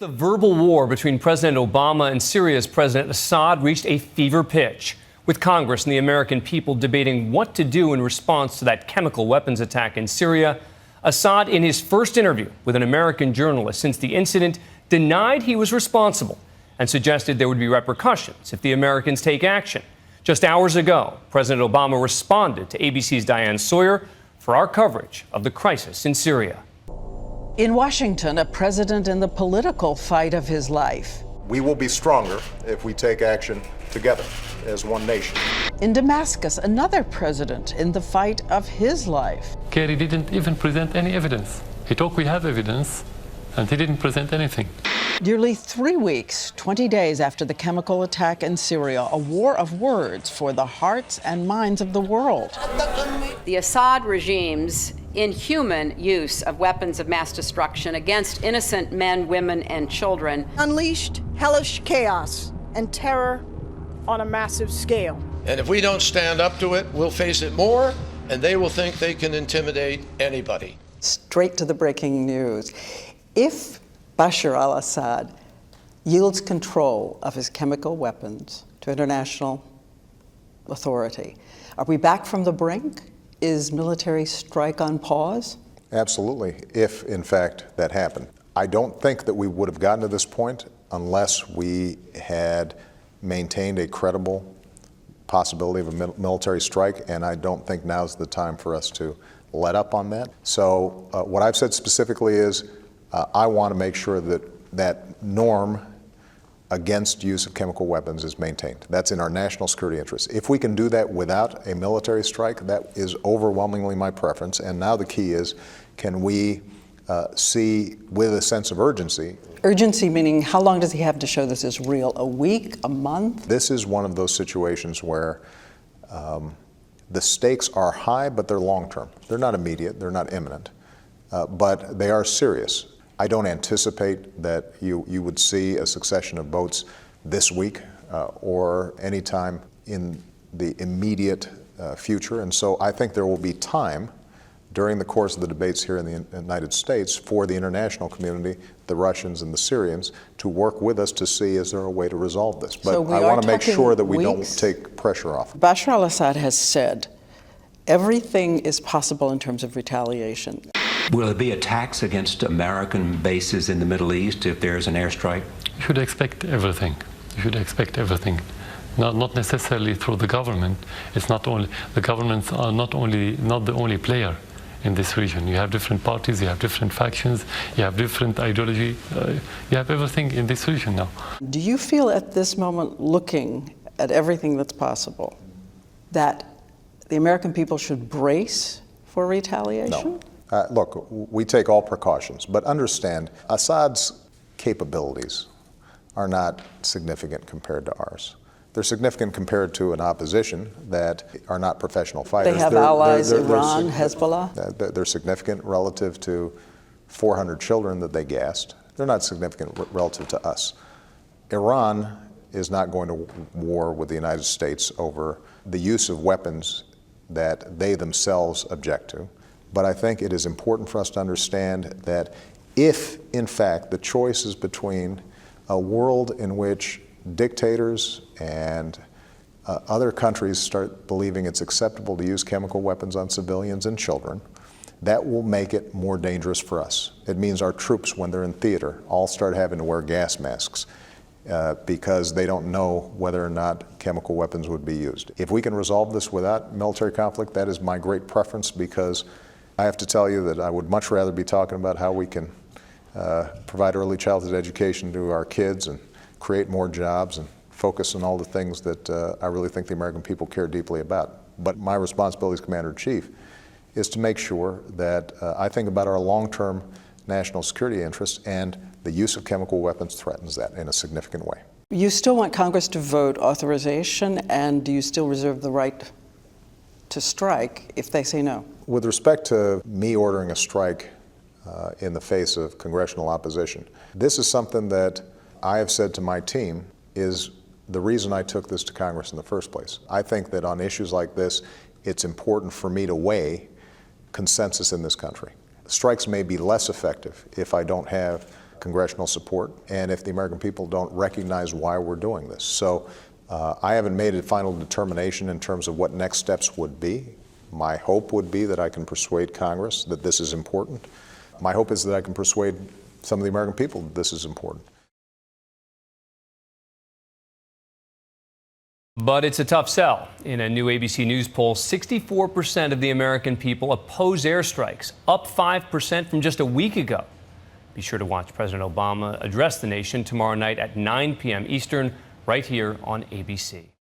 The verbal war between President Obama and Syria's President Assad reached a fever pitch, with Congress and the American people debating what to do in response to that chemical weapons attack in Syria. Assad, in his first interview with an American journalist since the incident, denied he was responsible and suggested there would be repercussions if the Americans take action. Just hours ago, President Obama responded to ABC's Diane Sawyer for our coverage of the crisis in Syria. In Washington, a president in the political fight of his life. We will be stronger if we take action together as one nation. In Damascus, another president in the fight of his life. Kerry didn't even present any evidence. He talked, we have evidence, and he didn't present anything. Nearly 3 weeks, 20 days after the chemical attack in Syria, a war of words for the hearts and minds of the world. The Assad regime's inhuman use of weapons of mass destruction against innocent men, women, and children unleashed hellish chaos and terror on a massive scale. And if we don't stand up to it, we'll face it more, and they will think they can intimidate anybody. Straight to the breaking news. If Bashar al-Assad yields control of his chemical weapons to international authority, are we back from the brink? Is military strike on pause? Absolutely, if in fact that happened. I don't think that we would have gotten to this point unless we had maintained a credible possibility of a military strike, and I don't think now's the time for us to let up on that. So what I've said specifically is I want to make sure that that norm against use of chemical weapons is maintained. That's in our national security interests. If we can do that without a military strike, that is overwhelmingly my preference. And now the key is, can we see with a sense of urgency? Urgency meaning how long does he have to show this is real? A week? A month? This is one of those situations where the stakes are high, but they're long-term. They're not immediate, they're not imminent, but they are serious. I don't anticipate that you would see a succession of votes this week or any time in the immediate future. And so I think there will be time during the course of the debates here in the United States for the international community, the Russians and the Syrians, to work with us to see is there a way to resolve this. But so I want to make sure that we weeks. don't take pressure off. Bashar al-Assad has said everything is possible in terms of retaliation. Will there be attacks against American bases in the Middle East if there's an airstrike? You should expect everything. You should expect everything. Not necessarily through the government. It's not only, the governments are not the only player in this region. You have different parties, you have different factions, you have different ideology. You have everything in this region now. Do you feel at this moment, looking at everything that's possible, that the American people should brace for retaliation? No. Look, we take all precautions, but understand Assad's capabilities are not significant compared to ours. They're significant compared to an opposition that are not professional fighters. They have allies, Iran, Hezbollah? They're significant relative to 400 children that they gassed. They're not significant relative to us. Iran is not going to war with the United States over the use of weapons that they themselves object to. But I think it is important for us to understand that if, in fact, the choice is between a world in which dictators and other countries start believing it's acceptable to use chemical weapons on civilians and children, that will make it more dangerous for us. It means our troops, when they're in theater, all start having to wear gas masks because they don't know whether or not chemical weapons would be used. If we can resolve this without military conflict, that is my great preference, because I have to tell you that I would much rather be talking about how we can provide early childhood education to our kids and create more jobs and focus on all the things that I really think the American people care deeply about. But my responsibility as Commander-in-Chief is to make sure that I think about our long-term national security interests, and the use of chemical weapons threatens that in a significant way. You still want Congress to vote authorization, and do you still reserve the right to strike if they say no? With respect to me ordering a strike in the face of congressional opposition, this is something that I have said to my team is the reason I took this to Congress in the first place. I think that on issues like this, it's important for me to weigh consensus in this country. Strikes may be less effective if I don't have congressional support and if the American people don't recognize why we're doing this. So I haven't made a final determination in terms of what next steps would be. My hope would be that I can persuade Congress that this is important. My hope is that I can persuade some of the American people that this is important. But it's a tough sell. In a new ABC News poll, 64% of the American people oppose airstrikes, up 5% from just a week ago. Be sure to watch President Obama address the nation tomorrow night at 9 p.m. Eastern, right here on ABC.